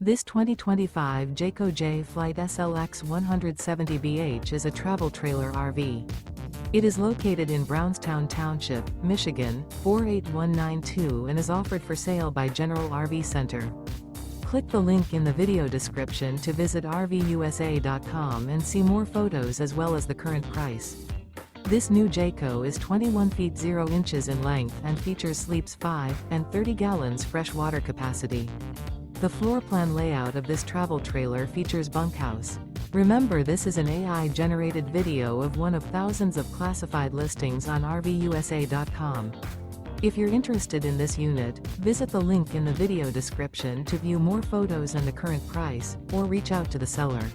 This 2025 Jayco Jay Flight SLX 170BH is a travel trailer RV. It is located in Brownstown Township, Michigan, 48192 and is offered for sale by General RV Center. Click the link in the video description to visit RVUSA.com and see more photos as well as the current price. This new Jayco is 21 feet 0 inches in length and features sleeps 5 and 30 gallons fresh water capacity. The floor plan layout of this travel trailer features bunkhouse. Remember, this is an AI-generated video of one of thousands of classified listings on RVUSA.com. If you're interested in this unit, visit the link in the video description to view more photos and the current price, or reach out to the seller.